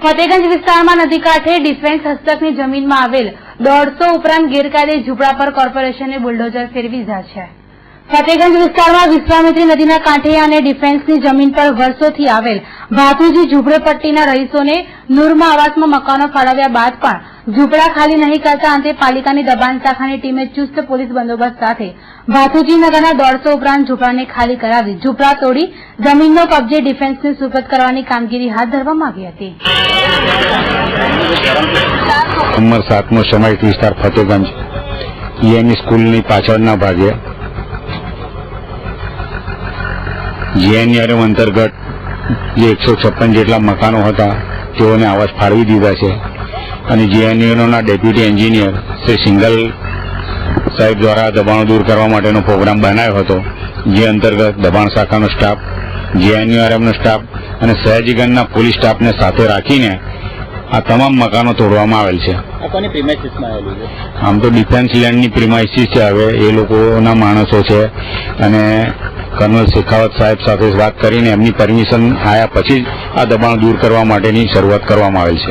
ફતેગંજ વિસ્તારમાં નદી કાંઠે ડિફેન્સ હસ્તકની જમીનમાં આવેલ 150 ઉપરાંત ગેરકાયદે ઝૂંપડા પર કોર્પોરેશને બુલડોઝર ફેરવી દીધા છે। ફતેગંજ વિસ્તારમાં વિશ્વામિત્રી નદીના કાંઠે અને ડિફેન્સની જમીન પર વર્ષોથી આવેલ ભાતુજી ઝૂંપડપટ્ટીના રહીશોને નૂરમાં આવાસમાં મકાનો ફાળવ્યા બાદ પણ ઝૂંપડા ખાલી નહીં કરતા અંતે પાલિકાની દબાણ શાખાની ટીમે ચુસ્ત પોલીસ બંદોબસ્ત સાથે ભાતુજી નગરના 150 ઉપરાંત ઝૂંપડાને ખાલી કરાવી ઝૂંપડા તોડી જમીનનો કબજે ડિફેન્સને સુપરત કરવાની કામગીરી હાથ ધરવામાં આવી હતી। નંબર 7નો સમાહિત વિસ્તાર ફતેગંજ ઈએમઈ સ્કૂલની પાછળના ભાગે જીએનઆરએમ અંતર્ગત જે 156 જેટલા મકાનો હતા તેઓને આવાસ ફાળવી દીધા છે અને જીએનઆરએમના ડેપ્યુટી એન્જિનિયર શ્રી સિંગલ સાહેબ દ્વારા દબાણો દૂર કરવા માટેનો પ્રોગ્રામ બનાવ્યો હતો, જે અંતર્ગત દબાણ શાખાનો સ્ટાફ, જીએનઆરએમનો સ્ટાફ અને સયાજીગંજના પોલીસ સ્ટાફને સાથે રાખીને આ તમામ મકાનો તોડવામાં આવેલ છે। આમ તો ડિફેન્સ લેન્ડની પ્રિમાઇસીસ છે, હવે એ લોકોના માણસો છે અને કર્નલ શેખાવત સાહેબ સાથે વાત કરીને એમની પરમિશન આવ્યા પછી જ આ દબાણ દૂર કરવા માટેની શરૂઆત કરવામાં આવેલ છે।